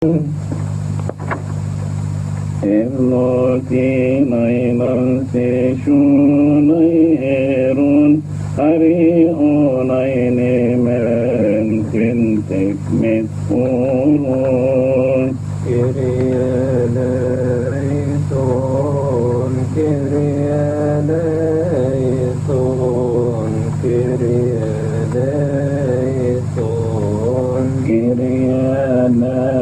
Erloti Hari onayne men kvintek mit oron Kyrie eleison, Kyrie eleison, Kyrie eleison, Kyrie eleison,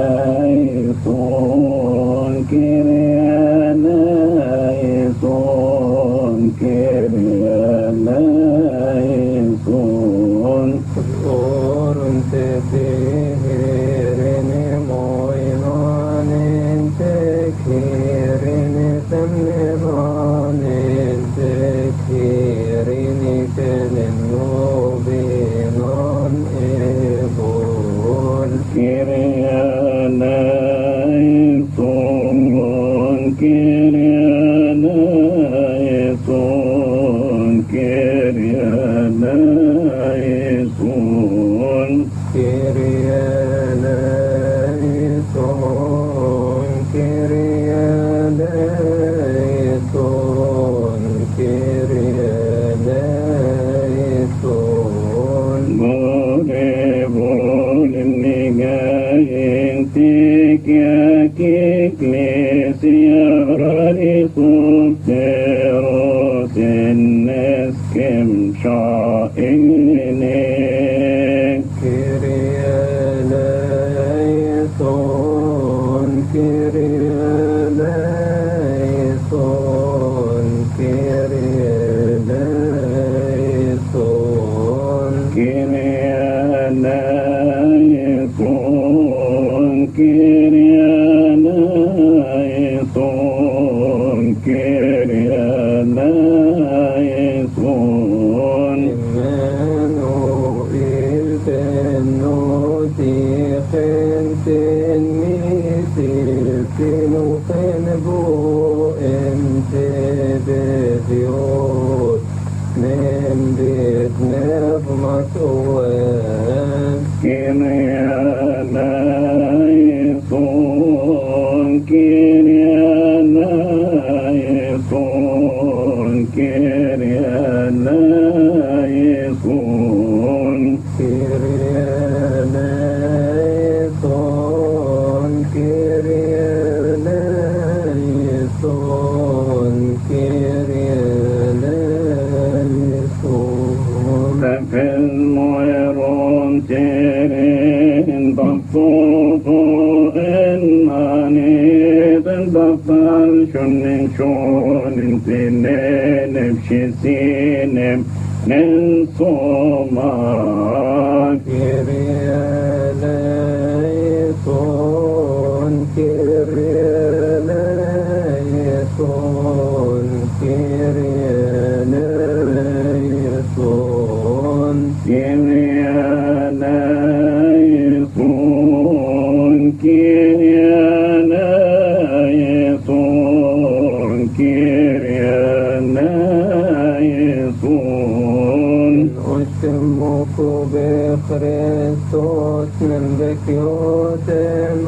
Kyrie eleison, Kyrie eleison. Orun te fihirini moinanin te kirini temnivanin te kirini kenin nubinan ebol. Kyrie eleison, Kyrie eleison, Kyrie eleison. Kyrie eleison, Kyrie eleison, Kyrie eleison. Bore nigayen tikya kiklesia rarisun teros innes kem sha'ine. Kyrie eleison, Kyrie eleison, Kyrie eleison. Kyrie eleison, Kyrie eleison, Kyrie eleison. Emmanuel benoti khenten misilken uqenbu ente bediot من بيت نظمة وين Kyrie eleison, Kyrie eleison, Kyrie eleison. Kyrie eleison, Kyrie eleison, Kyrie eleison. Tefel moeron terin baptoto enmaneten baptal shonin tinenem shisinem nen somak. Kyrie eleison, Kyrie eleison, Kyrie eleison. Kyrie eleison, Kyrie eleison, Kyrie eleison. أشتمك بخريستوس من بكيوتم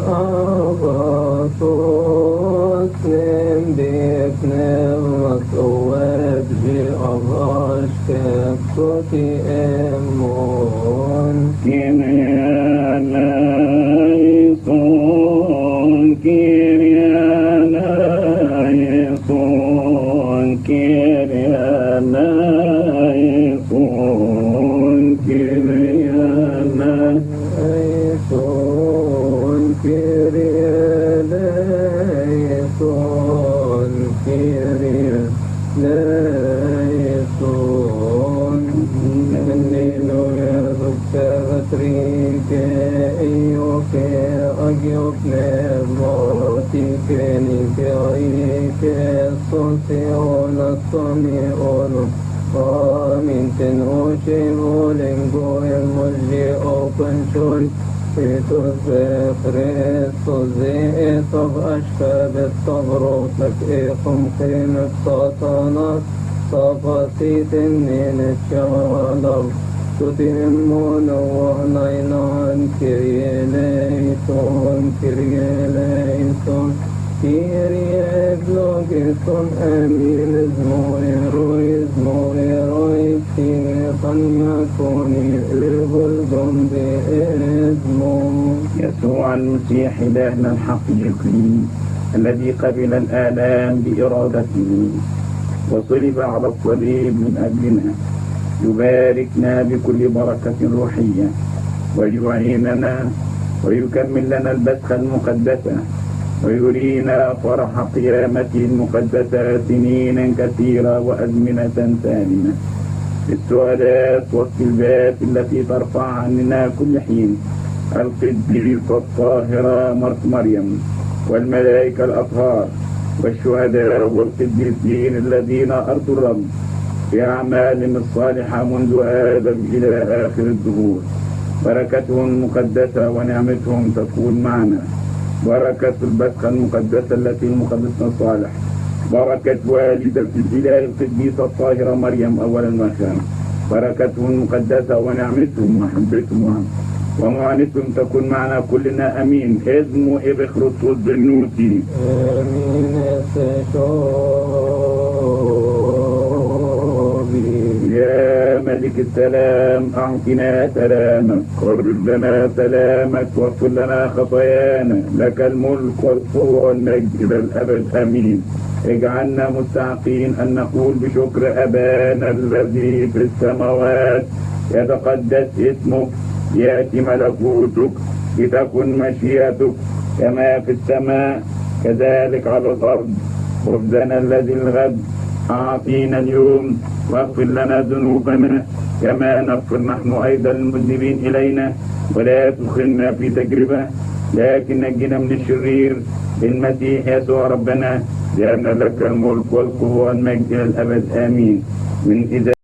أغاثوس من بيكنمك وابجي أغاش كبتوتي أمون. Kyrie eleison, Kyrie eleison, Kyrie eleison, Kyrie eleison, Kyrie eleison, Kyrie eleison. Alleluia, subterratrike, ioke, agioke, mortike, nike, sosion, asonion, amin tenoche, volengo, emoji, open shore, Christos Christos Zeetov Ashkabet Tavrotak Echum Chemet Satanas Sapatit Nene Shalav تتمون وهنينان كريليسون كريليسون كريليسون أمين زموري سيطان يكوني للغلبن بإزمو يسوع المسيح إلهنا الحق الكريم الذي قبل الآلام بإرادته وصلب على الصليب من أجلنا يباركنا بكل بركة روحية ويعيننا ويكمل لنا البسخة المقدسة ويرينا فرح قيامته المقدسة سنين كثيرة وأزمنة سالمة السؤالات والسلبات التي ترفع عننا كل حين القديسة الطاهرة مريم والملائكة الأطهار والشهداء والقديسين الذين أرضوا الرب في أعمالهم الصالحة منذ آدم إلى آخر الدهور بركتهم المقدسة ونعمتهم تكون معنا بركة البسخة المقدسة التي المقدسة الصالح بركة والدة الإله القديسة الطاهرة مريم أولا وآخرا بركتهم المقدسة ونعمتهم ومحبتهم ومعاناتهم تكون معنا كلنا امين. اسمه ابن خرطوس بالنوتي امين يا ملك السلام اعطنا سلامك قرب لنا سلامك واغفر لنا خطايانا لك الملك والقوة والمجد الى الابد امين. اجعلنا مستحقين ان نقول بشكر ابانا الذي في السماوات يتقدس اسمك يأتي ملكوتك لتكن مشيئتك كما في السماء كذلك على الأرض. خبزنا الذي الغد أعطينا اليوم واغفر لنا ذنوبنا كما نغفر نحن أيضا المذنبين إلينا ولا تدخلنا في تجربة لكن نجنا من الشرير بالمسيح يسوع ربنا لأن لك الملك والقوة والمجد إلى الأبد آمين. من إذا